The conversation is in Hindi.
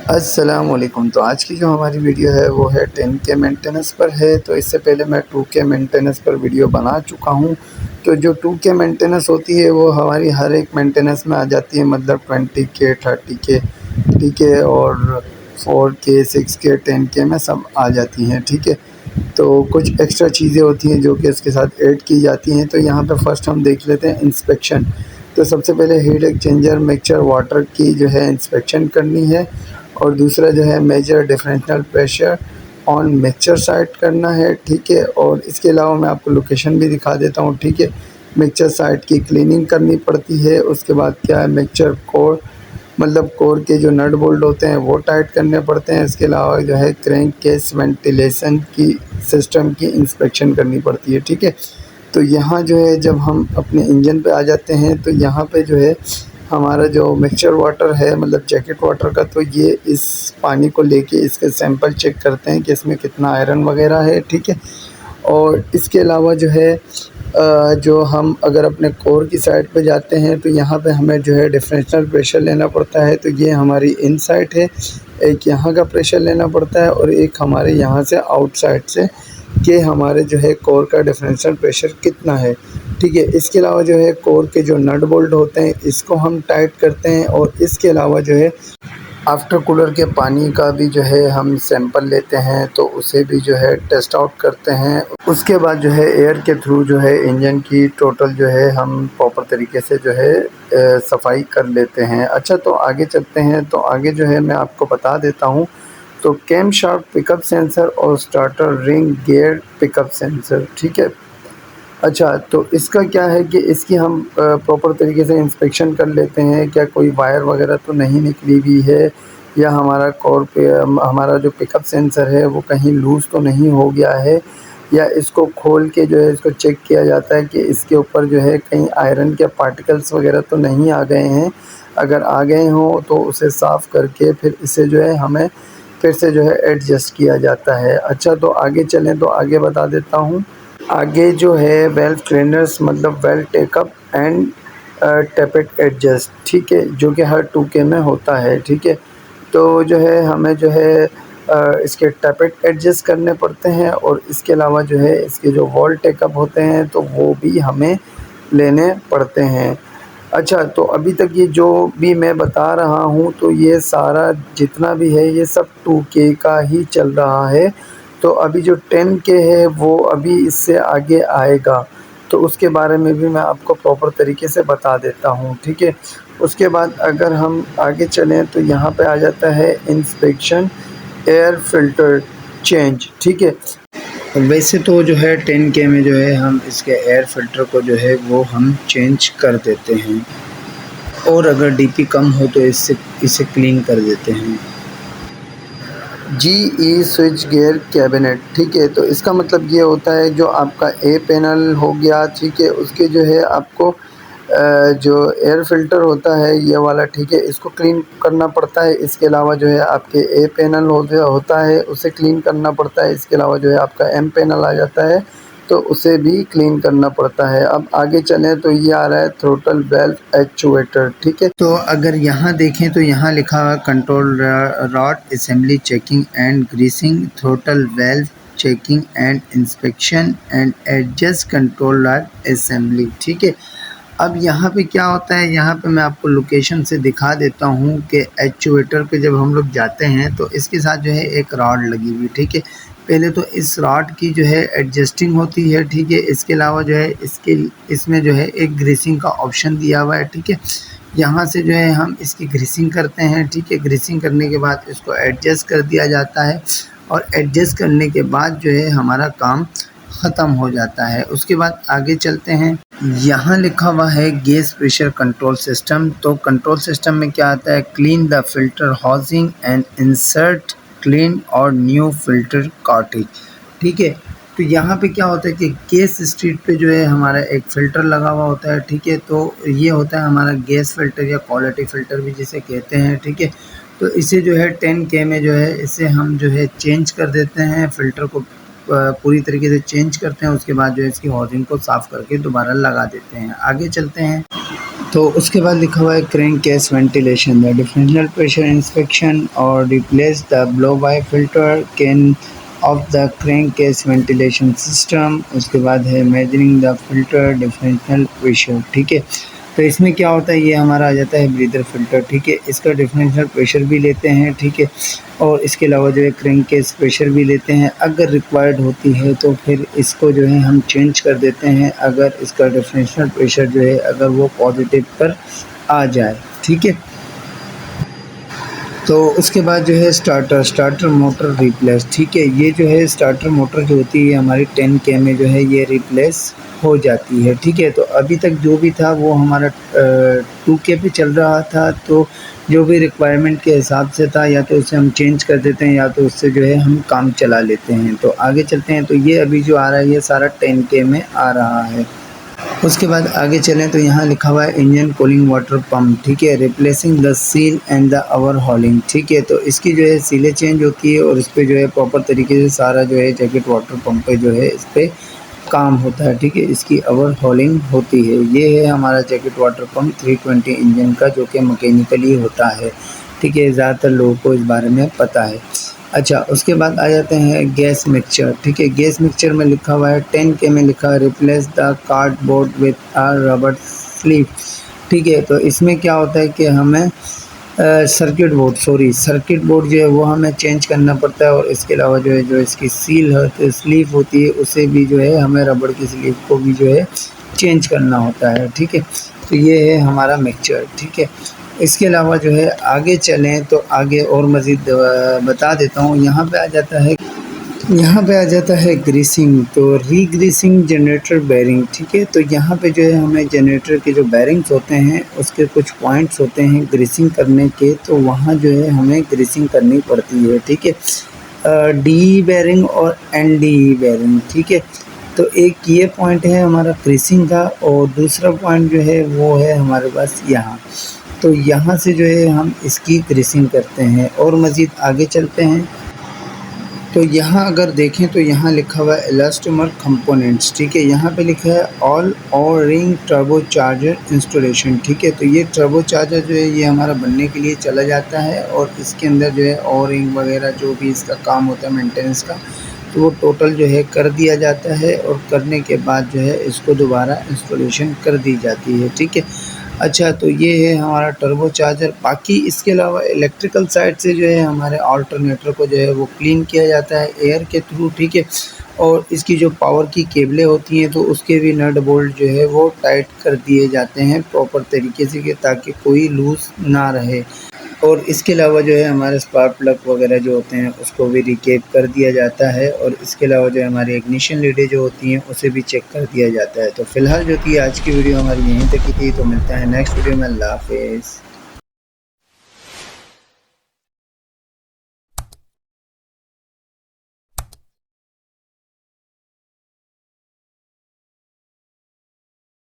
अस्सलामुअलैकुम। तो आज की जो हमारी वीडियो है वो है 10 के मेंटेनेंस पर है। तो इससे पहले मैं 2 के मेंटेनेंस पर वीडियो बना चुका हूँ। तो जो 2 के मेंटेनेंस होती है वो हमारी हर एक मेंटेनेंस में आ जाती है, मतलब 20 के, 30 के, ठीक है, और 4 के, 6 के, 10 के में सब आ जाती हैं, ठीक है। तो कुछ एक्स्ट्रा चीज़ें होती हैं जो कि इसके साथ ऐड की जाती हैं। तो यहाँ पे फर्स्ट हम देख लेते हैं इंस्पेक्शन। तो सबसे पहले हीट एक्सचेंजर मिक्सचर वाटर की जो है इंस्पेक्शन करनी है, और दूसरा जो है major differential pressure on mixture side करना है, ठीक है। और इसके अलावा मैं आपको लोकेशन भी दिखा देता हूँ, ठीक है। मिक्सचर साइड की क्लीनिंग करनी पड़ती है। उसके बाद क्या है, मिक्सचर कोर, मतलब कोर के जो नट बोल्ट होते हैं वो टाइट करने पड़ते हैं। इसके अलावा जो है क्रैंक केस वेंटिलेशन की सिस्टम की इंस्पेक्शन करनी पड़ती है, ठीक है। तो यहाँ जो है जब हम अपने इंजन पे आ जाते हैं तो यहाँ पे जो है हमारा जो मिक्सचर वाटर है, मतलब जैकेट वाटर का, तो ये इस पानी को लेके इसके सैंपल चेक करते हैं कि इसमें कितना आयरन वगैरह है, ठीक है। और इसके अलावा जो है जो हम अगर अपने कोर की साइड पे जाते हैं तो यहाँ पे हमें जो है डिफरेंशियल प्रेशर लेना पड़ता है। तो ये हमारी इन साइड है, एक यहाँ का प्रेशर लेना पड़ता है और एक हमारे यहाँ से आउटसाइड से, कि हमारे जो है कोर का डिफरेंशियल प्रेशर कितना है, ठीक है। इसके अलावा जो है कोर के जो नट बोल्ट होते हैं इसको हम टाइट करते हैं, और इसके अलावा जो है आफ्टर कूलर के पानी का भी जो है हम सैंपल लेते हैं, तो उसे भी जो है टेस्ट आउट करते हैं। उसके बाद जो है एयर के थ्रू जो है इंजन की टोटल जो है हम प्रॉपर तरीके से जो है सफाई कर लेते हैं। अच्छा, तो आगे चलते हैं। तो आगे जो है मैं आपको बता देता हूँ। तो कैम शाफ्ट पिकअप सेंसर और starter ring gear pickup sensor, ठीक है। अच्छा, तो इसका क्या है कि इसकी हम प्रॉपर तरीके से इंस्पेक्शन कर लेते हैं, क्या कोई वायर वगैरह तो नहीं निकली हुई है, या हमारा कोर पे हमारा जो पिकअप सेंसर है वो कहीं लूज़ तो नहीं हो गया है, या इसको खोल के जो है इसको चेक किया जाता है कि इसके ऊपर जो है कहीं आयरन के पार्टिकल्स वगैरह तो नहीं आ गए हैं। अगर आ गए हों तो उसे साफ़ करके फिर इसे जो है हमें फिर से जो है एडजस्ट किया जाता है। अच्छा, तो आगे चलें तो आगे बता देता हूँ। आगे जो है वेल्व ट्रेनर्स, मतलब वेल्व टेकअप एंड टेपेट एडजस्ट, ठीक है, जो कि हर 2K में होता है, ठीक है। तो जो है हमें जो है इसके टेपेट एडजस्ट करने पड़ते हैं, और इसके अलावा जो है इसके जो वॉल टेकअप होते हैं तो वो भी हमें लेने पड़ते हैं। अच्छा, तो अभी तक ये जो भी मैं बता रहा हूँ तो ये सारा जितना भी है ये सब 2K का ही चल रहा है। तो अभी जो 10K है वो अभी इससे आगे आएगा, तो उसके बारे में भी मैं आपको प्रॉपर तरीके से बता देता हूँ, ठीक है। उसके बाद अगर हम आगे चलें तो यहाँ पे आ जाता है इंस्पेक्शन एयर फ़िल्टर चेंज, ठीक है। वैसे तो जो है 10K में जो है हम इसके एयर फ़िल्टर को जो है वो हम चेंज कर देते हैं, और अगर डीपी कम हो तो इसे क्लीन कर देते हैं। GE स्विच गियर कैबिनेट, ठीक है। तो इसका मतलब ये होता है जो आपका ए पैनल हो गया, ठीक है, उसके जो है आपको जो एयर फ़िल्टर होता है ये वाला, ठीक है, इसको क्लीन करना पड़ता है। इसके अलावा जो है आपके ए पैनल होता है उसे क्लीन करना पड़ता है। इसके अलावा जो है आपका एम पैनल आ जाता है तो उसे भी क्लीन करना पड़ता है। अब आगे चलें तो ये आ रहा है थ्रोटल वेल्व एक्चुएटर, ठीक है। तो अगर यहाँ देखें तो यहाँ लिखा हुआ control rod assembly checking and greasing, throttle valve checking and inspection and adjust control rod assembly, ठीक है। अब यहाँ पे क्या होता है, यहाँ पे मैं आपको लोकेशन से दिखा देता हूँ कि एक्चुएटर पे जब हम लोग जाते हैं तो इसके साथ जो है एक रॉड लगी हुई, ठीक है। पहले तो इस रॉड की जो है एडजस्टिंग होती है, ठीक है। इसके अलावा जो है इसमें जो है एक ग्रीसिंग का ऑप्शन दिया हुआ है, ठीक है। यहाँ से जो है हम इसकी ग्रीसिंग करते हैं, ठीक है। ग्रीसिंग करने के बाद इसको एडजस्ट कर दिया जाता है, और एडजस्ट करने के बाद जो है हमारा काम ख़त्म हो जाता है। उसके बाद आगे चलते हैं। यहाँ लिखा हुआ है गैस प्रेशर कंट्रोल सिस्टम। तो कंट्रोल सिस्टम में क्या आता है, clean the filter housing and insert clean और न्यू फिल्टर कार्ट्रिज, ठीक है। तो यहाँ पे क्या होता है कि गैस स्ट्रीट पे जो है हमारा एक फ़िल्टर लगा हुआ होता है, ठीक है। तो ये होता है हमारा गैस फ़िल्टर या क्वालिटी फ़िल्टर भी जिसे कहते हैं, ठीक है। तो इसे जो है 10K में जो है इसे हम जो है चेंज कर देते हैं, फ़िल्टर को पूरी तरीके से चेंज करते हैं। उसके बाद जो है इसकी हाउसिंग को साफ़ करके दोबारा लगा देते हैं। आगे चलते हैं। तो उसके बाद लिखा हुआ है crankcase ventilation, the differential pressure inspection और replace the blow by filter can of the crankcase ventilation system. उसके बाद है measuring the filter differential pressure, ठीक है। तो इसमें क्या होता है, ये हमारा आ जाता है ब्रीदर फिल्टर, ठीक है। इसका डिफरेंशियल प्रेशर भी लेते हैं, ठीक है, और इसके अलावा जो है क्रैंक केस प्रेशर भी लेते हैं। अगर रिक्वायर्ड होती है तो फिर इसको जो है हम चेंज कर देते हैं, अगर इसका डिफरेंशियल प्रेशर जो है अगर वो पॉजिटिव पर आ जाए, ठीक है। तो उसके बाद जो है स्टार्टर मोटर रिप्लेस, ठीक है। ये जो है स्टार्टर मोटर जो होती है हमारी 10K में जो है ये रिप्लेस हो जाती है, ठीक है। तो अभी तक जो भी था वो हमारा 2K पे चल रहा था, तो जो भी रिक्वायरमेंट के हिसाब से था या तो उसे हम चेंज कर देते हैं या तो उससे जो है हम काम चला लेते हैं। तो आगे चलते हैं। तो ये अभी जो आ रहा है ये सारा 10K में आ रहा है। उसके बाद आगे चलें तो यहाँ लिखा हुआ है इंजन कूलिंग वाटर पंप, ठीक है, replacing the seal and the overhauling, ठीक है। तो इसकी जो है सीलें चेंज होती है और इस पर जो है प्रॉपर तरीके से सारा जो है जैकेट वाटर पंप पे जो है इस पर काम होता है, ठीक है। इसकी ओवरहॉलिंग होती है। ये है हमारा जैकेट वाटर पंप 320 इंजन का, जो कि मैकेनिकली होता है, ठीक है। ज़्यादातर लोगों को इस बारे में पता है। अच्छा, उसके बाद आ जाते हैं गैस मिक्सचर, ठीक है। गैस मिक्सचर में लिखा हुआ है 10K में लिखा है replace the cardboard with a rubber sleeve, ठीक है। तो इसमें क्या होता है कि हमें सर्किट बोर्ड जो है वो हमें चेंज करना पड़ता है, और इसके अलावा जो है जो इसकी सील है तो स्लीव होती है उसे भी जो है हमें रबड़ की स्लीव को भी जो है चेंज करना होता है, ठीक है। तो ये है हमारा मिक्सचर, ठीक है। इसके अलावा जो है आगे चलें तो आगे और मज़ीद बता देता हूँ। यहाँ पे आ जाता है ग्रीसिंग, तो रीग्रीसिंग जनरेटर बेरिंग, ठीक है। तो यहाँ पे जो है हमें जनरेटर के जो बेरिंग्स होते हैं उसके कुछ पॉइंट्स होते हैं ग्रीसिंग करने के, तो वहाँ जो है हमें ग्रीसिंग करनी पड़ती है, ठीक है। डी बेरिंग और एन डी बेरिंग, ठीक है। तो एक ये पॉइंट है हमारा ग्रीसिंग का, और दूसरा पॉइंट जो है वो है हमारे पास यहाँ। तो यहाँ से जो है हम इसकी ग्रीसिंग करते हैं। और मज़ीद आगे चलते हैं तो यहाँ अगर देखें तो यहाँ लिखा हुआ है इलास्टोमर कंपोनेंट्स, ठीक है। यहाँ पे लिखा है ऑल और रिंग टर्बो चार्जर इंस्टॉलेशन, ठीक है। तो ये टर्बो चार्जर जो है ये हमारा बनने के लिए चला जाता है, और इसके अंदर जो है और रिंग वगैरह जो भी इसका काम होता है मेंटेनेंस का, तो वो टोटल जो है कर दिया जाता है, और करने के बाद जो है इसको दोबारा इंस्टॉलेशन कर दी जाती है, ठीक है। अच्छा, तो ये है हमारा टर्बो चार्जर। बाकी इसके अलावा इलेक्ट्रिकल साइड से जो है हमारे अल्टरनेटर को जो है वो क्लीन किया जाता है एयर के थ्रू, ठीक है। और इसकी जो पावर की केबलें होती हैं तो उसके भी नट बोल्ट जो है वो टाइट कर दिए जाते हैं प्रॉपर तरीके से, कि ताकि कोई लूज़ ना रहे। और इसके अलावा जो है हमारे स्पार्क प्लग वगैरह जो होते हैं उसको भी रिकेप कर दिया जाता है, और इसके अलावा जो है हमारी इग्निशन लीडें जो होती हैं उसे भी चेक कर दिया जाता है। तो फ़िलहाल जो थी आज की वीडियो हमारी यहीं तक की थी। तो मिलता है नेक्स्ट वीडियो में। अल्लाह हाफ़िज़।